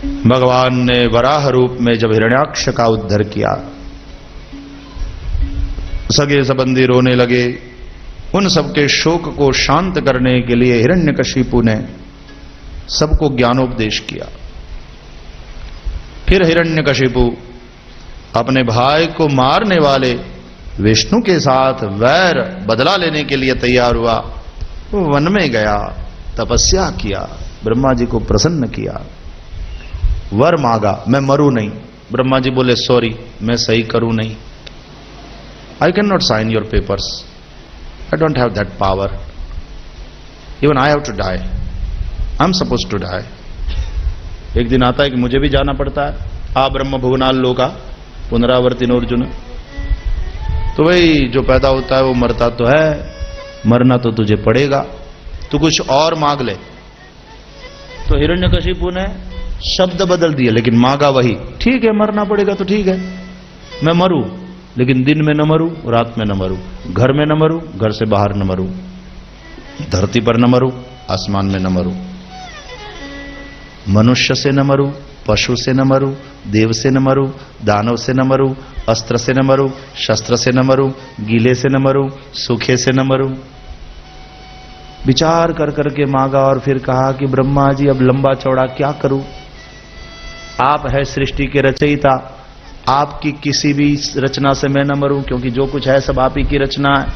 भगवान ने वराह रूप में जब हिरण्याक्ष का उद्धार किया, सगे संबंधी रोने लगे। उन सबके शोक को शांत करने के लिए हिरण्यकशिपु ने सबको ज्ञानोपदेश किया। फिर हिरण्यकशिपु अपने भाई को मारने वाले विष्णु के साथ वैर बदला लेने के लिए तैयार हुआ। वो वन में गया, तपस्या किया, ब्रह्मा जी को प्रसन्न किया, वर मांगा, मैं मरूं नहीं। ब्रह्मा जी बोले सॉरी, मैं सही करूं नहीं, I can not sign your papers, I don't have that power, even I have to die, I am suppose to die. एक दिन आता है कि मुझे भी जाना पड़ता है। आ ब्रह्म भुवनाल लोका पुनरावर्तिनो अर्जुन। तो भाई जो पैदा होता है वो मरता तो है, मरना तो तुझे पड़ेगा, तू कुछ और मांग ले। तो हिरण्यकशिपु ने शब्द बदल दिए लेकिन मांगा वही। ठीक है, मरना पड़ेगा तो ठीक है, मैं मरूं लेकिन दिन में न मरूं, रात में न मरूं, घर में न मरूं, घर से बाहर न मरूं, धरती पर न मरूं, आसमान में न मरूं, मनुष्य से न मरूं, पशु से न मरूं, देव से न मरूं, दानव से न मरूं, अस्त्र से न मरूं, शस्त्र से न मरूं, गीले से न मरूं, सूखे से न मरूं। विचार कर करके मांगा और फिर कहा कि ब्रह्मा जी अब लंबा चौड़ा क्या करूं, आप है सृष्टि के रचयिता, आपकी किसी भी रचना से मैं न मरूं, क्योंकि जो कुछ है सब आप ही की रचना है,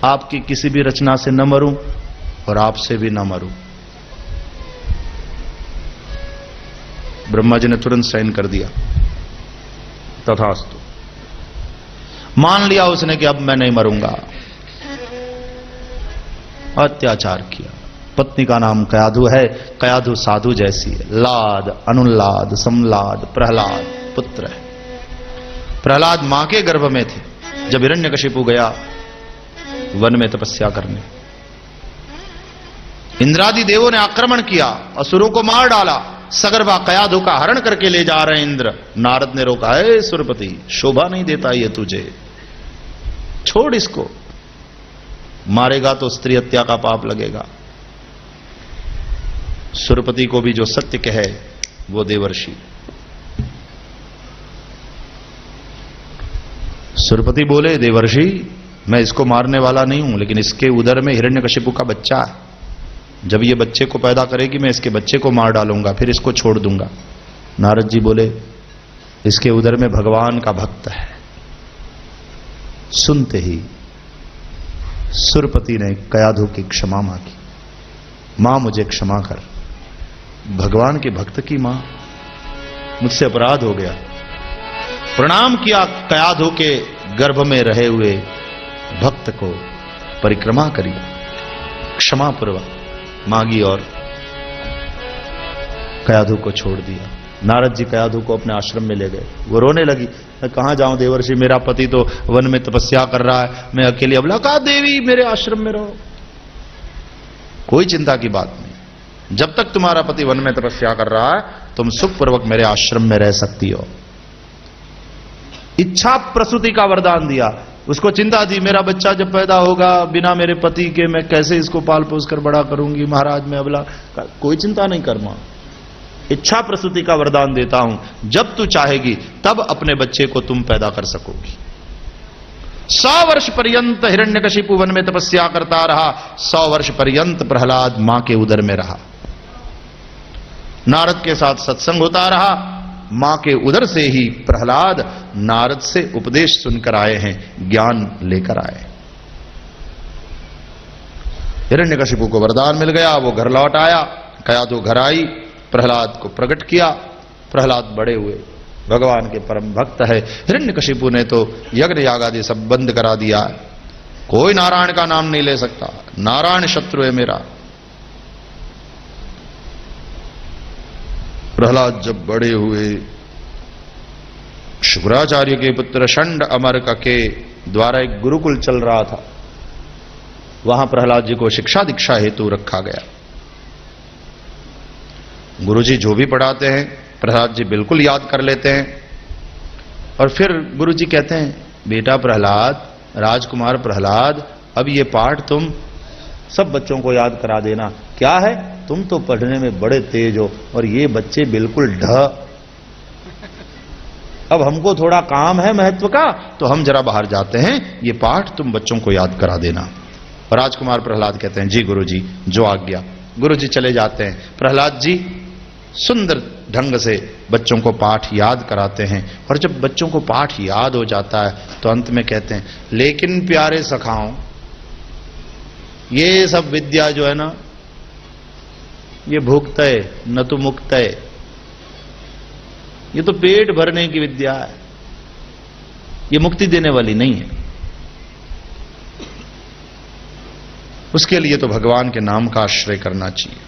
आपकी किसी भी रचना से न मरूं और आपसे भी न मरूं। ब्रह्मा जी ने तुरंत साइन कर दिया, तथास्तु। मान लिया उसने कि अब मैं नहीं मरूंगा। अत्याचार किया। पत्नी का नाम कयाधु है, कयाधु साधु जैसी है, लाद, अनुल्लाद, समलाद, प्रहलाद पुत्र है। प्रहलाद मां के गर्भ में थे जब हिरण्यकशिपु गया वन में तपस्या करने। इंद्रादि देवों ने आक्रमण किया, असुरों को मार डाला, सगर्भा कयाधु का हरण करके ले जा रहे इंद्र। नारद ने रोका, है सुरपति, शोभा नहीं देता ये तुझे, छोड़ इसको, मारेगा तो स्त्री हत्या का पाप लगेगा। सुरपति को भी जो सत्य कहे वो देवर्षि। सुरपति बोले, देवर्षि मैं इसको मारने वाला नहीं हूं, लेकिन इसके उदर में हिरण्यकशिपु का बच्चा है, जब ये बच्चे को पैदा करेगी मैं इसके बच्चे को मार डालूंगा, फिर इसको छोड़ दूंगा। नारद जी बोले, इसके उदर में भगवान का भक्त है। सुनते ही सुरपति ने कयाधु की क्षमा मांगी, मां मुझे क्षमा कर, भगवान के भक्त की मां, मुझसे अपराध हो गया। प्रणाम किया, कयाधु के गर्भ में रहे हुए भक्त को परिक्रमा करी, क्षमा पूर्वक मांगी और कयाधु को छोड़ दिया। नारद जी कयाधु को अपने आश्रम में ले गए। वो रोने लगी, मैं कहां जाऊं देवर्षि, मेरा पति तो वन में तपस्या कर रहा है, मैं अकेली अबला। कहा, देवी मेरे आश्रम में रहो, कोई चिंता की बात नहीं, जब तक तुम्हारा पति वन में तपस्या कर रहा है तुम सुखपूर्वक मेरे आश्रम में रह सकती हो। इच्छा प्रसूति का वरदान दिया। उसको चिंता थी, मेरा बच्चा जब पैदा होगा बिना मेरे पति के मैं कैसे इसको पाल पोस कर बड़ा करूंगी, महाराज मैं अबला। कोई चिंता नहीं कर मां, इच्छा प्रसूति का वरदान देता हूं, जब तू चाहेगी तब अपने बच्चे को तुम पैदा कर सकोगी। 100 वर्ष पर्यंत हिरण्यकशिपु वन में तपस्या करता रहा, 100 वर्ष पर्यंत प्रहलाद मां के उदर में रहा। नारद के साथ सत्संग होता रहा, मां के उदर से ही प्रहलाद नारद से उपदेश सुनकर आए हैं, ज्ञान लेकर आए। हिरण्यकशिपु को वरदान मिल गया, वो घर लौट आया, कयाधु घर आई, प्रहलाद को प्रकट किया। प्रहलाद बड़े हुए, भगवान के परम भक्त है। हिरण्यकशिपु ने तो यज्ञ याग आदि सब बंद करा दिया है, कोई नारायण का नाम नहीं ले सकता, नारायण शत्रु है मेरा। प्रहलाद जब बड़े हुए, शुक्राचार्य के पुत्र षंड अमरक के द्वारा एक गुरुकुल चल रहा था, वहां प्रहलाद जी को शिक्षा दीक्षा हेतु रखा गया। गुरुजी जो भी पढ़ाते हैं प्रहलाद जी बिल्कुल याद कर लेते हैं। और फिर गुरुजी कहते हैं, बेटा प्रहलाद, राजकुमार प्रहलाद, अब ये पाठ तुम सब बच्चों को याद करा देना। क्या है? तुम तो पढ़ने में बड़े तेज हो और ये बच्चे बिल्कुल ढ। अब हमको थोड़ा काम है महत्व का, तो हम जरा बाहर जाते हैं, ये पाठ तुम बच्चों को याद करा देना। राजकुमार प्रहलाद कहते हैं जी गुरुजी, जो आज्ञा। गुरुजी चले जाते हैं। प्रहलाद जी सुंदर ढंग से बच्चों को पाठ याद कराते हैं, और जब बच्चों को पाठ याद हो जाता है तो अंत में कहते हैं, लेकिन प्यारे सखाओं, ये सब विद्या जो है ना, ये भुक्तय न तो मुक्तय, ये तो पेट भरने की विद्या है, ये मुक्ति देने वाली नहीं है। उसके लिए तो भगवान के नाम का आश्रय करना चाहिए।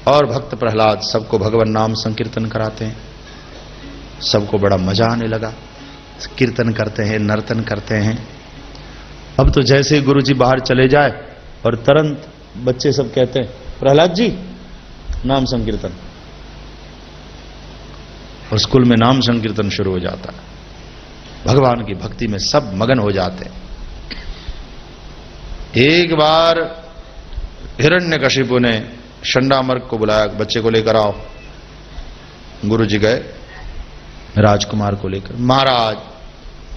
और भक्त प्रहलाद सबको भगवान नाम संकीर्तन कराते हैं। सबको बड़ा मजा आने लगा, कीर्तन करते हैं, नर्तन करते हैं। अब तो जैसे ही गुरु जी बाहर चले जाए और तुरंत बच्चे सब कहते हैं, प्रहलाद जी नाम संकीर्तन। और स्कूल में नाम संकीर्तन शुरू हो जाता है। भगवान की भक्ति में सब मगन हो जाते हैं। एक बार हिरण्यकशिपु ने शंडामर्क को बुलाया, बच्चे को लेकर आओ। गुरु जी गए राजकुमार को लेकर। महाराज,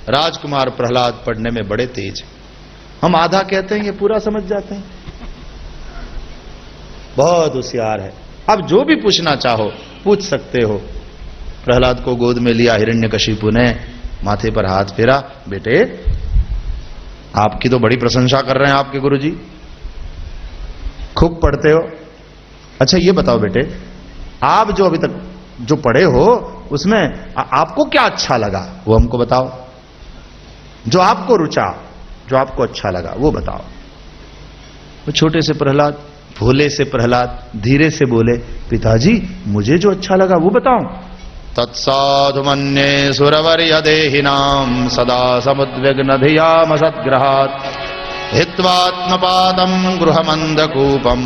राजकुमार प्रहलाद पढ़ने में बड़े तेज हैं। हम आधा कहते हैं, ये पूरा समझ जाते हैं। बहुत होशियार है, अब जो भी पूछना चाहो पूछ सकते हो। प्रहलाद को गोद में लिया हिरण्यकशिपु ने, माथे पर हाथ फेरा, बेटे आपकी तो बड़ी प्रशंसा कर रहे हैं आपके गुरुजी, खूब पढ़ते हो। अच्छा ये बताओ बेटे, आप जो अभी तक जो पढ़े हो उसमें आपको क्या अच्छा लगा, वो हमको बताओ। जो आपको रुचा, जो आपको अच्छा लगा वो बताओ। वो छोटे से प्रहलाद, भोले से प्रहलाद धीरे से बोले, पिताजी मुझे जो अच्छा लगा वो बताओ। तत्साधु मन्ये सुरवर्य देहिनाम सदा समुद्विग्न धियाम सद्ग्रहात् हित्वात्मपादं गृहमंदकूपम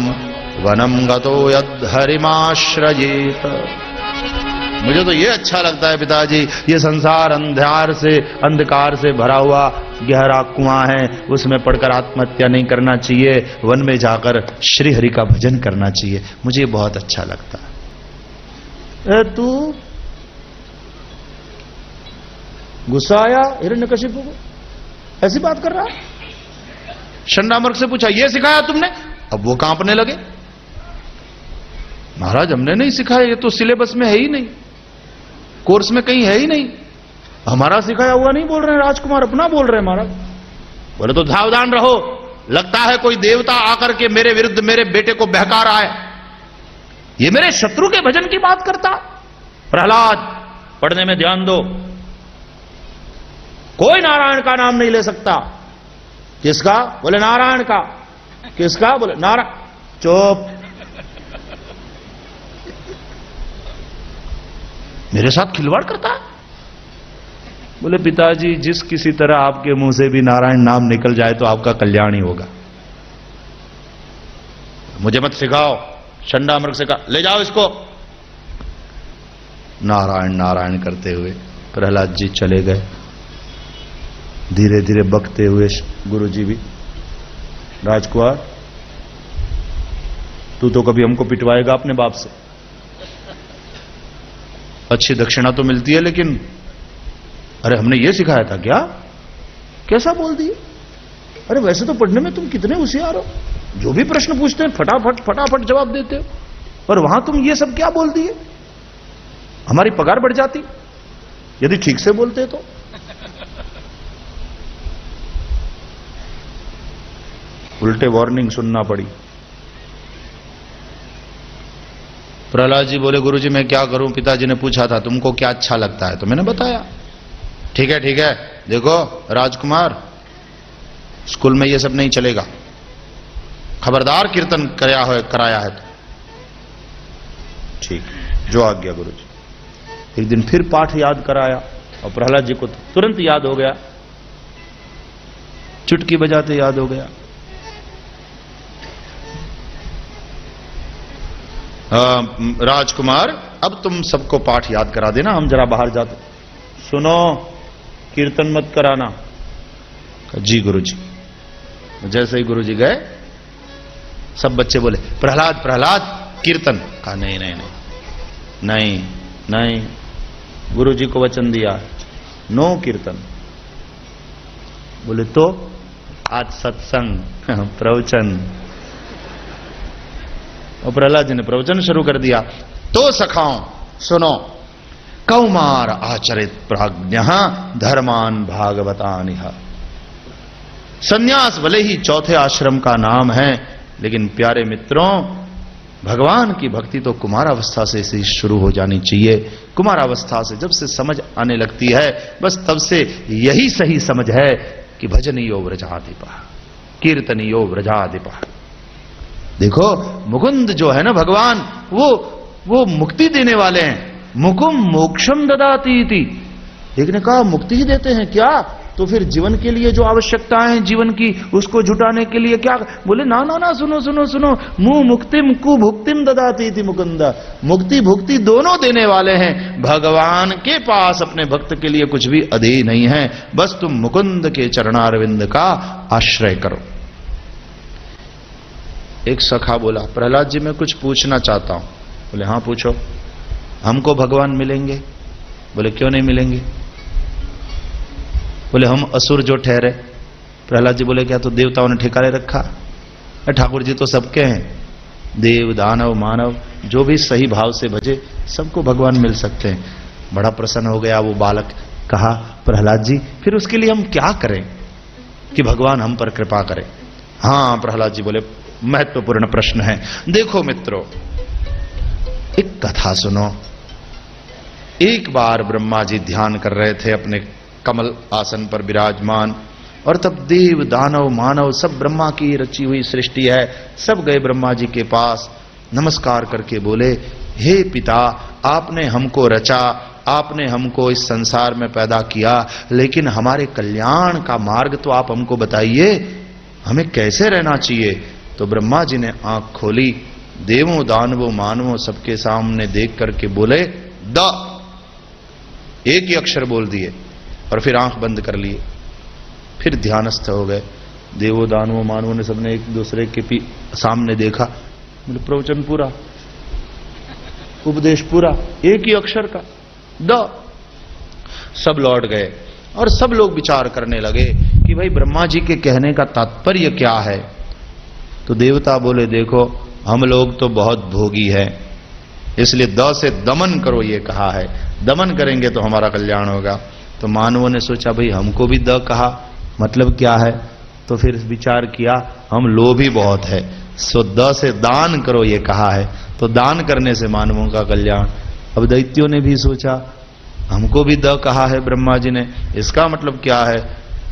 वनम गतो यद् हरिमाश्रयेत। मुझे तो ये अच्छा लगता है पिताजी, ये संसार अंधकार से भरा हुआ गहरा कुआं है, उसमें पड़कर आत्महत्या नहीं करना चाहिए, वन में जाकर श्री हरि का भजन करना चाहिए, मुझे बहुत अच्छा लगता है। तू गुस्सा आया हिरण्यकशिपु को, ऐसी बात कर रहा है। शंडामर्क से पूछा, ये सिखाया तुमने? अब वो कांपने लगे, महाराज हमने नहीं सिखाया, ये तो सिलेबस में है ही नहीं, कोर्स में कहीं है ही नहीं, हमारा सिखाया हुआ नहीं बोल रहे हैं। राजकुमार अपना बोल रहे हैं महाराज। बोले तो सावधान रहो, लगता है कोई देवता आकर के मेरे विरुद्ध मेरे बेटे को बहका रहा है, ये मेरे शत्रु के भजन की बात करता। प्रहलाद पढ़ने में ध्यान दो, कोई नारायण का नाम नहीं ले सकता। किसका? बोले नारायण का। किसका? बोले नारायण। चुप, मेरे साथ खिलवाड़ करता है। बोले पिताजी जिस किसी तरह आपके मुंह से भी नारायण नाम निकल जाए तो आपका कल्याण ही होगा, मुझे मत सिखाओ। शंडामर्क से कहा, ले जाओ इसको। नारायण नारायण करते हुए प्रहलाद जी चले गए, धीरे धीरे बकते हुए गुरु जी भी। राजकुमार तू तो कभी हमको पिटवाएगा अपने बाप से, अच्छी दक्षिणा तो मिलती है, लेकिन अरे हमने ये सिखाया था क्या? कैसा बोल दिए? अरे वैसे तो पढ़ने में तुम कितने होशियार हो, जो भी प्रश्न पूछते हैं फटाफट फटाफट जवाब देते हो, और वहां तुम ये सब क्या बोल दिए? हमारी पगार बढ़ जाती यदि ठीक से बोलते तो। उल्टे वार्निंग सुनना पड़ी। प्रहलाद जी बोले, गुरुजी मैं क्या करूं, पिताजी ने पूछा था तुमको क्या अच्छा लगता है तो मैंने बताया। ठीक है ठीक है, देखो राजकुमार स्कूल में ये सब नहीं चलेगा, खबरदार कीर्तन कराया है तो। ठीक, जो आज्ञा गुरुजी। एक दिन फिर पाठ याद कराया और प्रहलाद जी को तुरंत याद हो गया, चुटकी बजाते याद हो गया। राजकुमार अब तुम सबको पाठ याद करा देना, हम जरा बाहर जाते। सुनो, कीर्तन मत कराना। जी गुरुजी। जैसे ही गुरुजी गए सब बच्चे बोले प्रहलाद प्रहलाद कीर्तन। कहा नहीं नहीं नहीं नहीं नहीं, गुरु जी को वचन दिया नो कीर्तन। बोले तो आज सत्संग प्रवचन। और प्रहलाद जी ने प्रवचन शुरू कर दिया। तो सखाओं सुनो, कौमार आचरित प्राज्ञ धर्मान भागवतानिह। संन्यास भले ही चौथे आश्रम का नाम है, लेकिन प्यारे मित्रों भगवान की भक्ति तो कुमारावस्था से शुरू हो जानी चाहिए। कुमारावस्था से जब से समझ आने लगती है, बस तब से यही सही समझ है कि भजनीयो व्रजाधिपः, कीर्तनीयो व्रजाधिपः। देखो मुकुंद जो है ना भगवान, वो मुक्ति देने वाले हैं। मुकुम मोक्षम ददाति इति। एक ने कहा मुक्ति ही देते हैं क्या? तो फिर जीवन के लिए जो आवश्यकताएं हैं जीवन की, उसको जुटाने के लिए क्या? बोले ना ना ना, सुनो सुनो सुनो, मु मुक्तिम कु भुक्तिम ददाति इति मुकुंद। मुक्ति भुक्ति दोनों देने वाले हैं। भगवान के पास अपने भक्त के लिए कुछ भी अधेय नहीं है, बस तुम मुकुंद के चरणारविंद का आश्रय करो। एक सखा बोला प्रहलाद जी मैं कुछ पूछना चाहता हूं। बोले हां पूछो। हमको भगवान मिलेंगे? बोले क्यों नहीं मिलेंगे? बोले हम असुर जो ठहरे। प्रहलाद जी बोले क्या तो देवताओं ने ठिकाने रखा? ठाकुर जी तो सबके हैं, देव दानव मानव जो भी सही भाव से भजे सबको भगवान मिल सकते हैं। बड़ा प्रसन्न हो गया वो बालक। कहा प्रहलाद जी फिर उसके लिए हम क्या करें कि भगवान हम पर कृपा करें? हाँ प्रहलाद जी बोले महत्वपूर्ण प्रश्न है। देखो मित्रों एक कथा सुनो। एक बार ब्रह्मा जी ध्यान कर रहे थे अपने कमल आसन पर विराजमान, और तब देव दानव मानव सब ब्रह्मा की रची हुई सृष्टि है, सब गए ब्रह्मा जी के पास, नमस्कार करके बोले हे पिता आपने हमको रचा, आपने हमको इस संसार में पैदा किया, लेकिन हमारे कल्याण का मार्ग तो आप हमको बताइए, हमें कैसे रहना चाहिए? तो ब्रह्मा जी ने आंख खोली, देवों दानवों मानवों सबके सामने देख करके बोले द, एक ही अक्षर बोल दिए और फिर आंख बंद कर लिए। फिर ध्यानस्थ हो गए। देवों दानवों मानवों ने सबने एक दूसरे के सामने देखा। बोले प्रवचन पूरा, उपदेश पूरा, एक ही अक्षर का द। सब लौट गए और सब लोग विचार करने लगे कि भाई ब्रह्मा जी के कहने का तात्पर्य क्या है? तो देवता बोले देखो हम लोग तो बहुत भोगी है, इसलिए द से दमन करो ये कहा है, दमन करेंगे तो हमारा कल्याण होगा। तो मानवों ने सोचा भाई हमको भी द कहा, मतलब क्या है? तो फिर विचार किया हम लोभी बहुत है, सो द से दान करो ये कहा है, तो दान करने से मानवों का कल्याण। अब दैत्यों ने भी सोचा हमको भी द कहा है ब्रह्मा जी ने, इसका मतलब क्या है?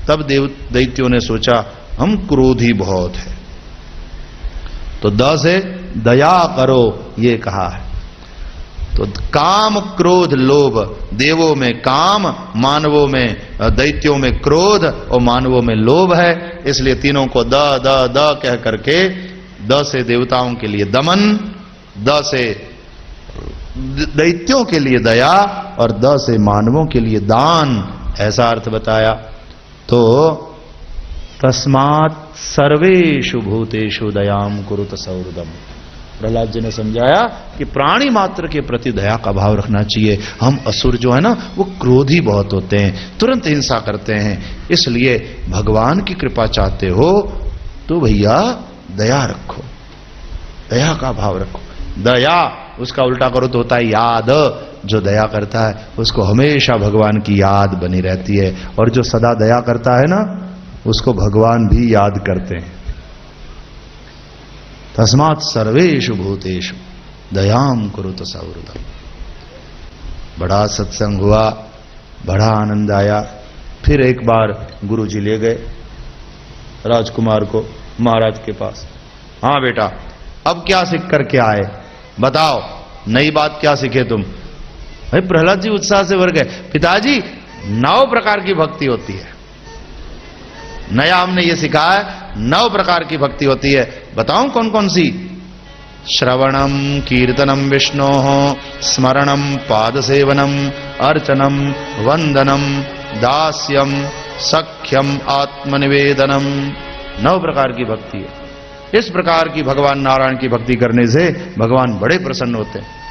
तब दैत्यों ने सोचा हम क्रोधी बहुत है, तो द से दया करो ये कहा है। तो काम क्रोध लोभ, देवों में काम, मानवों में दैत्यों में क्रोध और मानवों में लोभ है, इसलिए तीनों को द द द कह करके द से देवताओं के लिए दमन, द से दैत्यों के लिए दया और द से मानवों के लिए दान, ऐसा अर्थ बताया। तो तस्मात् सर्वेषु भूतेषु दयाम कुरुत सौहृदम। प्रहलाद जी ने समझाया कि प्राणी मात्र के प्रति दया का भाव रखना चाहिए। हम असुर जो है ना वो क्रोधी बहुत होते हैं, तुरंत हिंसा करते हैं, इसलिए भगवान की कृपा चाहते हो तो भैया दया रखो, दया का भाव रखो। दया उसका उल्टा करो तो होता है याद। जो दया करता है उसको हमेशा भगवान की याद बनी रहती है, और जो सदा दया करता है ना उसको भगवान भी याद करते हैं। तस्मात् सर्वेषु भूतेषु दयाम कुरुत सौहृदम। बड़ा सत्संग हुआ, बड़ा आनंद आया। फिर एक बार गुरु जी ले गए राजकुमार को महाराज के पास। हाँ बेटा अब क्या सीख करके आए, बताओ नई बात क्या सीखे तुम? भाई प्रहलाद जी उत्साह से भर गए। पिताजी 9 प्रकार की भक्ति होती है, नया हमने ये सीखा है 9 प्रकार की भक्ति होती है, बताऊं कौन कौन सी? श्रवणम कीर्तनम विष्णोः, स्मरणम पाद सेवनम, अर्चनम वंदनम, दास्यम सख्यम आत्मनिवेदनम। 9 प्रकार की भक्ति है। इस प्रकार की भगवान नारायण की भक्ति करने से भगवान बड़े प्रसन्न होते हैं।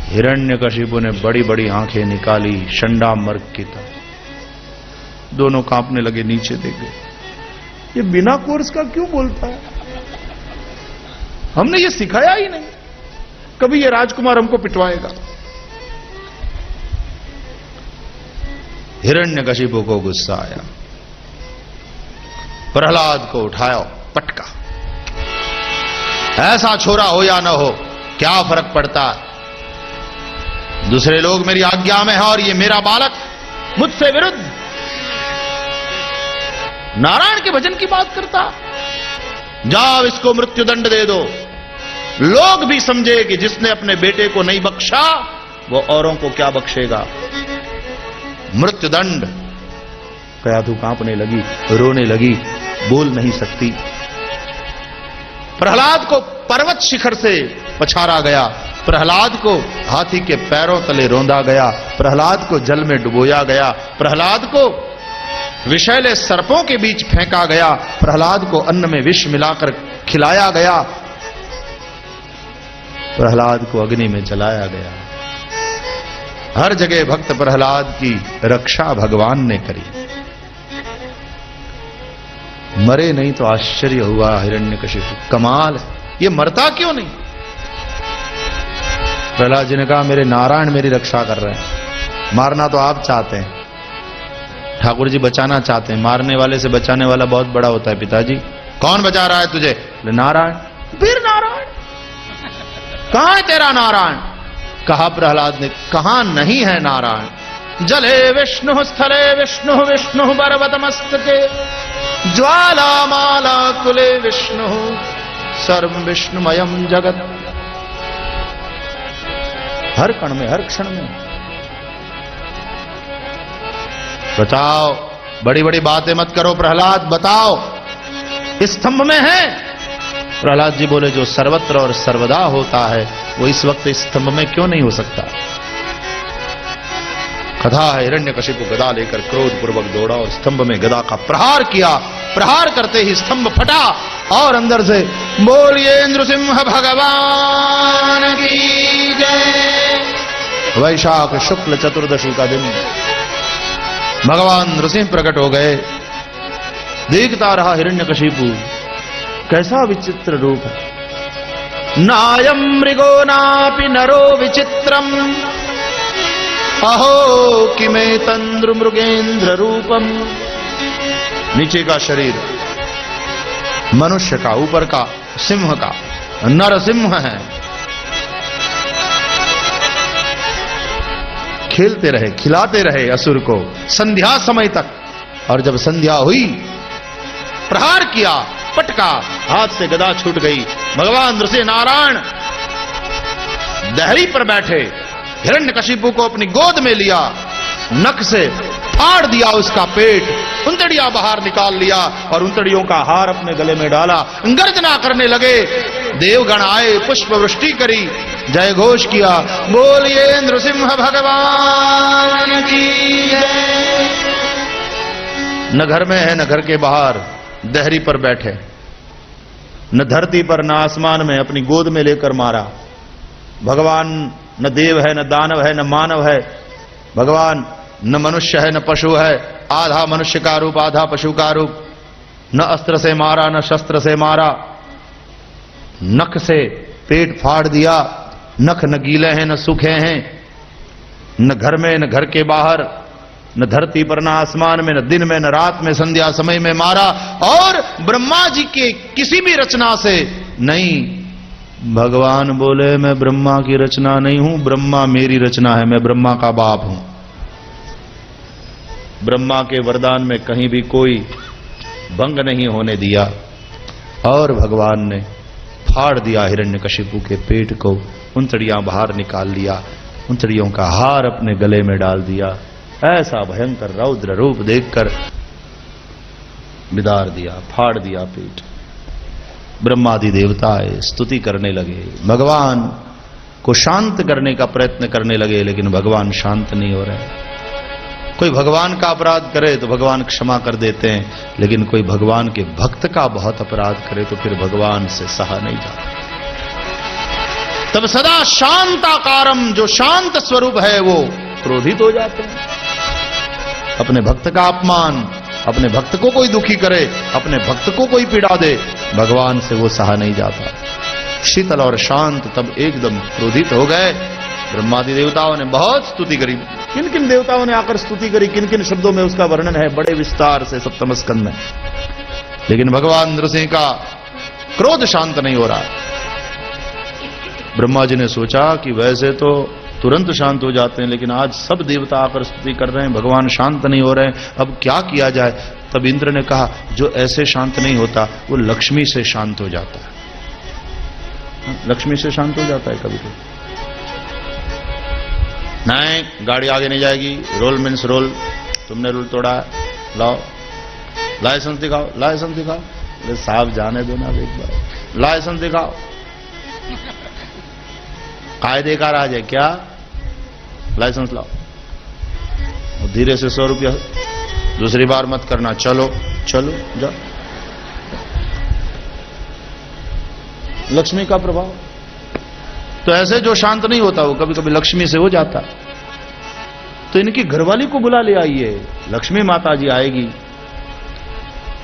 हिरण्यकशिपु ने बड़ी बड़ी आंखें निकाली, शंडा मर्ग की तरह। दोनों कांपने लगे, नीचे देख गए। ये बिना कोर्स का क्यों बोलता है? हमने ये सिखाया ही नहीं, कभी ये राजकुमार हमको पिटवाएगा। हिरण्यकशिपु को गुस्सा आया, प्रहलाद को उठाया, पटका। ऐसा छोरा हो या न हो, क्या फर्क पड़ता? दूसरे लोग मेरी आज्ञा में है और ये मेरा बालक मुझसे विरुद्ध नारायण के भजन की बात करता। जाओ इसको मृत्यु दंड दे दो। लोग भी समझे कि जिसने अपने बेटे को नहीं बख्शा वो औरों को क्या बख्शेगा। मृत्यु दंड। कयाधु कांपने लगी, रोने लगी, बोल नहीं सकती। प्रहलाद को पर्वत शिखर से पछाड़ा गया, प्रहलाद को हाथी के पैरों तले रौंदा गया, प्रहलाद को जल में डुबोया गया, प्रहलाद को विषैले सर्पों के बीच फेंका गया, प्रहलाद को अन्न में विष मिलाकर खिलाया गया, प्रहलाद को अग्नि में जलाया गया। हर जगह भक्त प्रहलाद की रक्षा भगवान ने करी। मरे नहीं तो आश्चर्य हुआ हिरण्यकशिपु, कमाल, ये मरता क्यों नहीं? प्रहलाद जी ने कहा मेरे नारायण मेरी रक्षा कर रहे हैं, मारना तो आप चाहते हैं, ठाकुर जी बचाना चाहते हैं। मारने वाले से बचाने वाला बहुत बड़ा होता है पिताजी। कौन बचा रहा है तुझे? नारायण। फिर नारायण? कहां है तेरा नारायण? कहा प्रहलाद ने, कहां नहीं है नारायण? जले विष्णु स्थले विष्णु विष्णु पर्वत मस्तके ज्वाला माला कुले विष्णु सर्व विष्णुमयम जगत। हर कण में, हर क्षण में। बताओ, बड़ी बड़ी बातें मत करो प्रहलाद, बताओ स्तंभ में है? प्रहलाद जी बोले जो सर्वत्र और सर्वदा होता है वो इस वक्त स्तंभ में क्यों नहीं हो सकता? कथा है, हिरण्यकशिपु गदा लेकर क्रोध पूर्वक दौड़ा और स्तंभ में गदा का प्रहार किया। प्रहार करते ही स्तंभ फटा और अंदर से बोलिए नृसिंह भगवान की जय। वैशाख शुक्ल चतुर्दशी का दिन भगवान नृसिंह प्रकट हो गए। देखता रहा हिरण्यकशिपु, कैसा विचित्र रूप है। नायम मृगो नापि नरो विचित्रम अहो किमे तंद्र मृगेंद्र रूपम। नीचे का शरीर मनुष्य का, ऊपर का सिंह का, नरसिंह है। खेलते रहे, खिलाते रहे असुर को संध्या समय तक, और जब संध्या हुई प्रहार किया, पटका, हाथ से गदा छूट गई। भगवान नृसिंह नारायण दहरी पर बैठे, हिरण्यकशिपु को अपनी गोद में लिया, नख से फाड़ दिया उसका पेट, उंतड़ियां बाहर निकाल लिया और उंतड़ियों का हार अपने गले में डाला। गर्जना करने लगे, देवगण आए, पुष्प वृष्टि करी, जय घोष किया, बोलिए नृसिंह भगवान की जय। न घर में है न घर के बाहर, दहरी पर बैठे, न धरती पर न आसमान में, अपनी गोद में लेकर मारा। भगवान न देव है, न दानव है, न मानव है। भगवान न मनुष्य है न पशु है, आधा मनुष्य का रूप आधा पशु का रूप। न अस्त्र से मारा न शस्त्र से मारा, नख से पेट फाड़ दिया। नख न गीले हैं न सूखे हैं, न घर में न घर के बाहर, न धरती पर न आसमान में, न दिन में न रात में, संध्या समय में मारा। और ब्रह्मा जी के किसी भी रचना से नहीं। भगवान बोले मैं ब्रह्मा की रचना नहीं हूं, ब्रह्मा मेरी रचना है, मैं ब्रह्मा का बाप हूं। ब्रह्मा के वरदान में कहीं भी कोई भंग नहीं होने दिया। और भगवान ने फाड़ दिया हिरण्यकशिपु के पेट को, उंतड़ियां बाहर निकाल लिया, उंतड़ियों का हार अपने गले में डाल दिया। ऐसा भयंकर रौद्र रूप देखकर बिदार दिया, फाड़ दिया पेट। ब्रह्मादि देवता स्तुति करने लगे, भगवान को शांत करने का प्रयत्न करने लगे, लेकिन भगवान शांत नहीं हो रहे। कोई भगवान का अपराध करे तो भगवान क्षमा कर देते हैं, लेकिन कोई भगवान के भक्त का बहुत अपराध करे तो फिर भगवान से सहा नहीं जाता। तब सदा शांताकारम, जो शांत स्वरूप है वो क्रोधित हो जाते हैं। अपने भक्त का अपमान, अपने भक्त को कोई दुखी करे, अपने भक्त को कोई पीड़ा दे, भगवान से वो सहा नहीं जाता। शीतल और शांत तब एकदम क्रोधित हो गए। ब्रह्मादि देवताओं ने बहुत स्तुति करी। किन किन देवताओं ने आकर स्तुति करी, किन किन शब्दों में, उसका वर्णन है बड़े विस्तार से सप्तम स्कंद में। लेकिन भगवान नृसिंह का क्रोध शांत नहीं हो रहा। ब्रह्मा जी ने सोचा कि वैसे तो तुरंत शांत हो जाते हैं, लेकिन आज सब देवता आकर स्तुति कर रहे हैं, भगवान शांत नहीं हो रहे हैं, अब क्या किया जाए। तब इंद्र ने कहा, जो ऐसे शांत नहीं होता वो लक्ष्मी से शांत हो जाता है। लक्ष्मी से शांत हो जाता है कभी कभी। नहीं, गाड़ी आगे नहीं जाएगी, रोल मीन्स रोल, तुमने रूल तोड़ा, लाओ लाइसेंस दिखाओ, लाइसेंस दिखाओ। अरे साहब जाने दो ना एक बार, लाइसेंस दिखाओ। कायदे का राज है क्या, लाइसेंस लाओ। धीरे से 100 रुपया, दूसरी बार मत करना, चलो चलो जाओ। लक्ष्मी का प्रभाव। तो ऐसे जो शांत नहीं होता वो कभी कभी लक्ष्मी से हो जाता। तो इनकी घरवाली को बुला ले आइए, लक्ष्मी माता जी आएगी।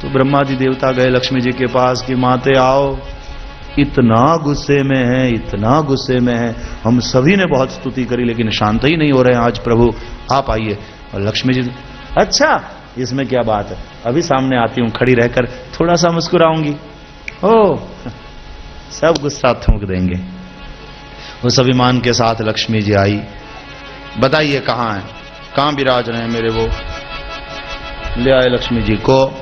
तो ब्रह्मा जी देवता गए लक्ष्मी जी के पास कि माते आओ, इतना गुस्से में है, इतना गुस्से में है, हम सभी ने बहुत स्तुति करी लेकिन शांत ही नहीं हो रहे हैं, आज प्रभु आप आइए। और लक्ष्मी जी, अच्छा इसमें क्या बात है, अभी सामने आती हूं, खड़ी रहकर थोड़ा सा मुस्कुराऊंगी, ओ सब गुस्सा थूक देंगे। उस अभिमान के साथ लक्ष्मी जी आई। बताइए कहां है, कहां विराज रहे हैं मेरे वो। ले आए लक्ष्मी जी को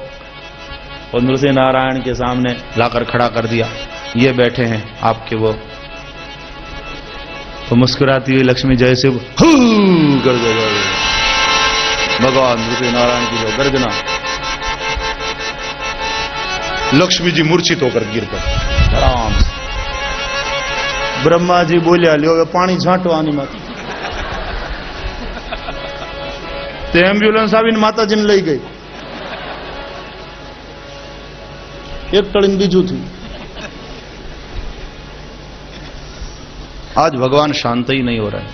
और नृसिंह नारायण के सामने लाकर खड़ा कर दिया। ये बैठे हैं आपके वो। तो मुस्कुराती हुई लक्ष्मी जैसे भगवान नृसिंह नारायण की जो गर्जना, लक्ष्मी जी मूर्छित होकर गिर पड़े आराम से। ब्रह्मा जी बोलिया, लियो पानी झांटो आनी माता। तो एम्ब्युलेंस आवी माता जी ने लई गई। एक टड़ीन बीजू थी। आज भगवान शांत ही नहीं हो रहा है।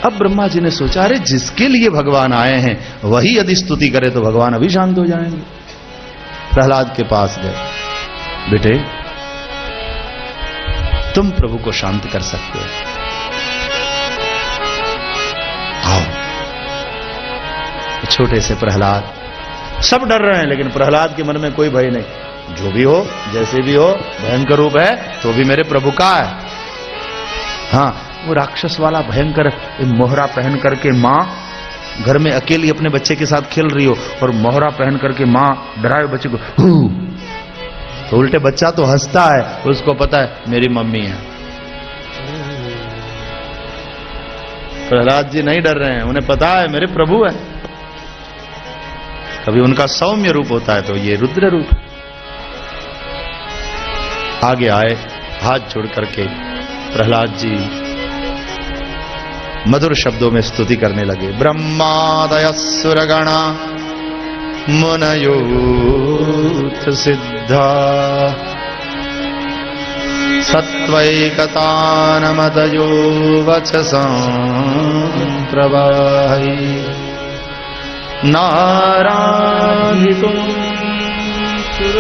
अब ब्रह्मा जी ने सोचा, अरे जिसके लिए भगवान आए हैं वही यदि स्तुति करे तो भगवान अभी शांत हो जाएंगे। प्रहलाद के पास गए, बेटे तुम प्रभु को शांत कर सकते हो, आओ। छोटे से प्रहलाद, सब डर रहे हैं लेकिन प्रहलाद के मन में कोई भय नहीं। जो भी हो, जैसे भी हो, भयंकर रूप है तो भी मेरे प्रभु का है। हाँ, वो राक्षस वाला भयंकर मोहरा पहन करके मां घर में अकेली अपने बच्चे के साथ खेल रही हो और मोहरा पहन करके मां डराए बच्चे को, तो उल्टे बच्चा तो हंसता है, उसको पता है मेरी मम्मी है। प्रहलाद जी नहीं डर रहे हैं, उन्हें पता है मेरे प्रभु है। कभी उनका सौम्य रूप होता है तो ये रुद्र रूप। आगे आए, हाथ जोड़ करके प्रहलाद जी मधुर शब्दों में स्तुति करने लगे। ब्रह्मादय सुरगणा मुनयूथ सिद्धा सत्वैकतानमदयो वचसां प्रवाहि नारायितुं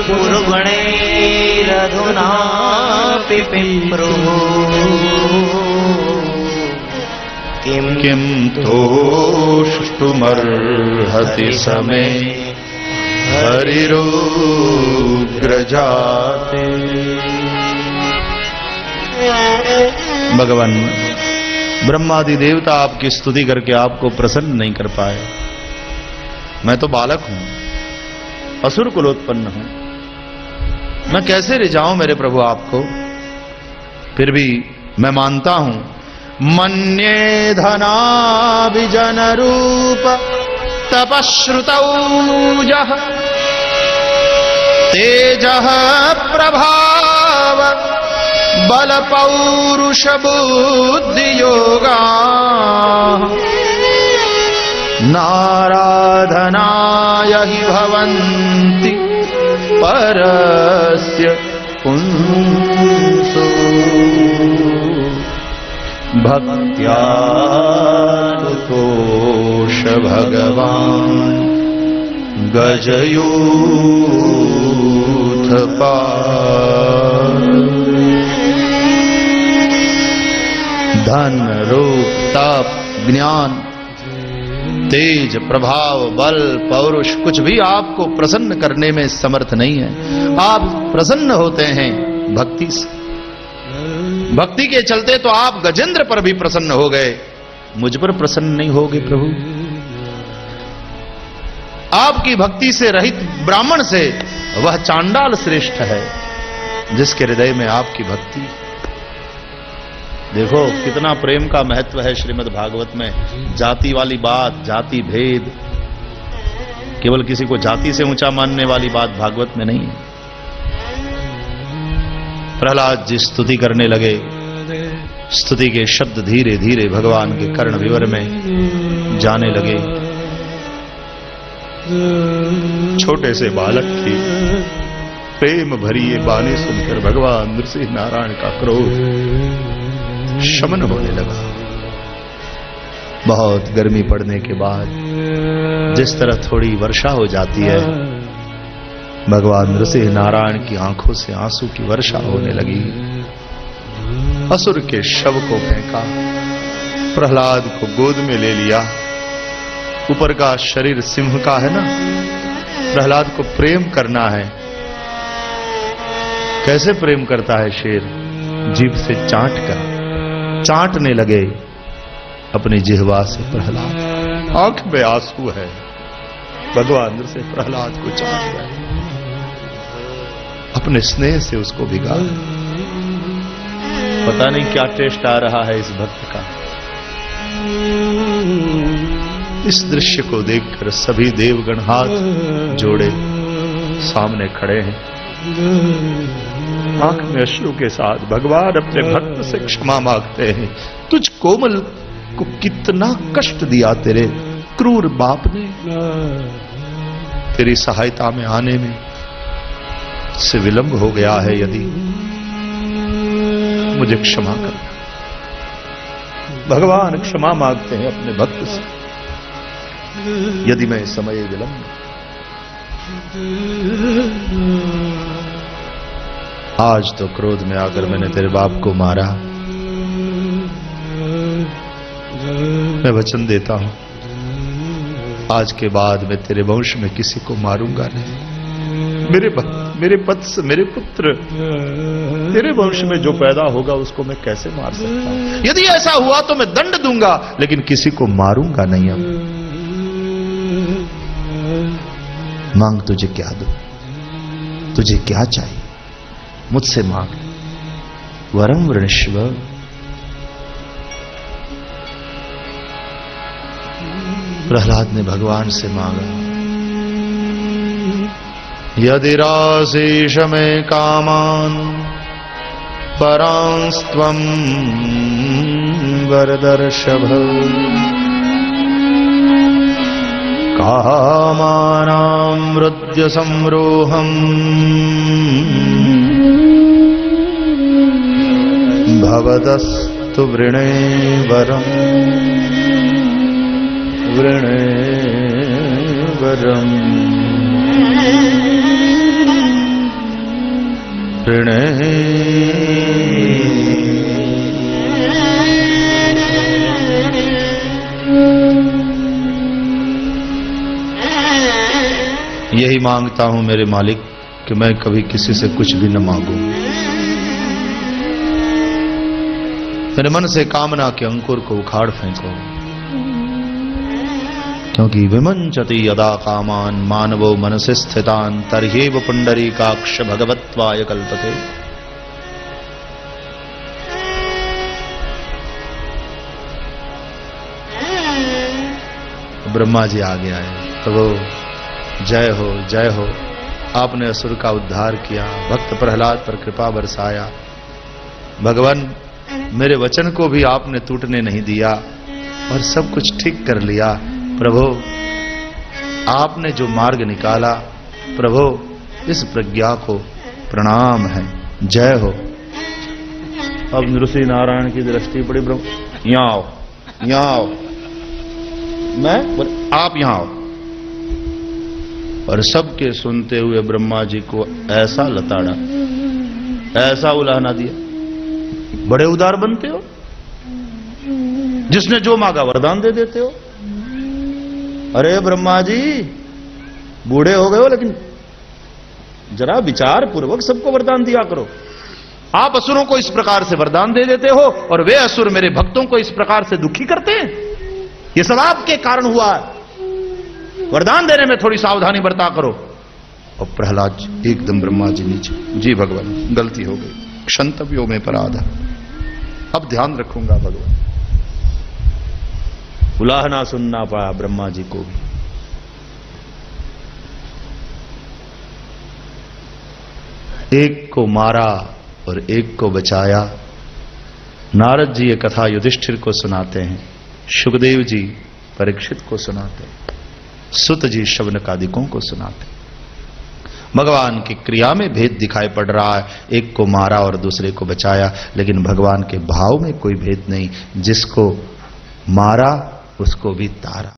पूर्वणैरधुना पिपिम्रो किं तोष्टुमर्हति समे हरिरुग्रजाते। भगवान ब्रह्मादि देवता आपकी स्तुति करके आपको प्रसन्न नहीं कर पाए। मैं तो बालक हूं, असुर कुलोत्पन्न हूं, मैं कैसे रिझाऊं मेरे प्रभु आपको। फिर भी मैं मानता हूं, मन्ये धनाभिजन रूप तपश्रुतौजः तेजः प्रभाव बल पौरुष बुद्धि योगा नाराधनाय हि भवन्ति परस्य पुंसो भक्त्या तोष भगवान गजयूथ पार। धन रूप तप ज्ञान तेज प्रभाव बल पौरुष कुछ भी आपको प्रसन्न करने में समर्थ नहीं है। आप प्रसन्न होते हैं भक्ति से। भक्ति के चलते तो आप गजेंद्र पर भी प्रसन्न हो गए, मुझ पर प्रसन्न नहीं होगे प्रभु। आपकी भक्ति से रहित ब्राह्मण से वह चांडाल श्रेष्ठ है जिसके हृदय में आपकी भक्ति। देखो कितना प्रेम का महत्व है श्रीमद् भागवत में। जाति वाली बात, जाति भेद, केवल किसी को जाति से ऊंचा मानने वाली बात भागवत में नहीं है। प्रहलाद जी स्तुति करने लगे। स्तुति के शब्द धीरे धीरे भगवान के कर्ण विवर में जाने लगे। छोटे से बालक की प्रेम भरी ये बाणी सुनकर भगवान नृसिंह नारायण का क्रोध शमन होने लगा। बहुत गर्मी पड़ने के बाद जिस तरह थोड़ी वर्षा हो जाती है, भगवान नृसिंह नारायण की आंखों से आंसू की वर्षा होने लगी। असुर के शव को फेंका, प्रहलाद को गोद में ले लिया। ऊपर का शरीर सिंह का है ना, प्रहलाद को प्रेम करना है। कैसे प्रेम करता है शेर? जीभ से चाट कर चाटने लगे अपनी जिह्वा से प्रहलाद। आंख में आंसू है, भगवान से प्रहलाद को चाट रहे, अपने स्नेह से उसको भिगा। पता नहीं क्या टेस्ट आ रहा है इस भक्त का। इस दृश्य को देखकर सभी देवगण हाथ जोड़े सामने खड़े हैं। आंख में अश्रु के साथ भगवान अपने भक्त से क्षमा मांगते हैं। तुझ कोमल को कितना कष्ट दिया तेरे क्रूर बाप ने। तेरी सहायता में आने में से विलंब हो गया है, यदि मुझे क्षमा करना। भगवान क्षमा मांगते हैं अपने भक्त से, यदि मैं समय विलंब। आज तो क्रोध में आकर मैंने तेरे बाप को मारा। मैं वचन देता हूं, आज के बाद मैं तेरे वंश में किसी को मारूंगा नहीं। मेरे भक्त, मेरे वत्स, मेरे पुत्र, तेरे वंश में जो पैदा होगा उसको मैं कैसे मार सकता हूं? यदि ऐसा हुआ तो मैं दंड दूंगा, लेकिन किसी को मारूंगा नहीं। अब मांग, तुझे क्या दूं? तुझे क्या चाहिए? मुझसे मांग। वरम वृणीष्व। प्रहलाद ने भगवान से मांगा, यदि राशेष में कामान परांस्त्वं वरदर्शभ कामानां मृद्य संरोहम् भवदस्तु वृणे वरम् वृणे वरम् वृणे। यही मांगता हूं मेरे मालिक कि मैं कभी किसी से कुछ भी न मांगूं। मेरे मन से कामना के अंकुर को उखाड़ फेंको, क्योंकि विमंचति यदा कामान मानवो मनसि स्थितान तर्ह्येव पुंडरीकाक्ष भगवत्वाय कल्पते। ब्रह्मा जी आगे आए, तो जय हो जय हो, आपने असुर का उद्धार किया, भक्त प्रहलाद पर कृपा बरसाया। भगवान मेरे वचन को भी आपने टूटने नहीं दिया और सब कुछ ठीक कर लिया। प्रभु आपने जो मार्ग निकाला, प्रभु इस प्रज्ञा को प्रणाम है, जय हो। अब ऋषि नारायण की दृष्टि पड़ी, ब्रह्म यहां आओ, यहां आओ, आप यहां आओ। और सबके सुनते हुए ब्रह्मा जी को ऐसा लताड़ा, ऐसा उलाहना दिया, बड़े उदार बनते हो, जिसने जो मांगा वरदान दे देते हो। अरे ब्रह्मा जी बूढ़े हो गए हो, लेकिन जरा विचार पूर्वक सबको वरदान दिया करो। आप असुरों को इस प्रकार से वरदान दे देते हो और वे असुर मेरे भक्तों को इस प्रकार से दुखी करते हैं। ये सब आपके कारण हुआ है, वरदान देने में थोड़ी सावधानी बरता करो। और प्रहलाद एकदम ब्रह्मा जी नीचे, जी भगवान गलती हो गई, क्षंतव्यो में अपराध है, अब ध्यान रखूंगा भगवान। उलाहना सुनना पड़ा ब्रह्मा जी को भी। एक को मारा और एक को बचाया। नारद जी ये कथा युधिष्ठिर को सुनाते हैं, शुकदेव जी परीक्षित को सुनाते हैं, सुत जी शौनकादिकों को सुनाते हैं। भगवान की क्रिया में भेद दिखाई पड़ रहा है, एक को मारा और दूसरे को बचाया, लेकिन भगवान के भाव में कोई भेद नहीं। जिसको मारा उसको भी तारा।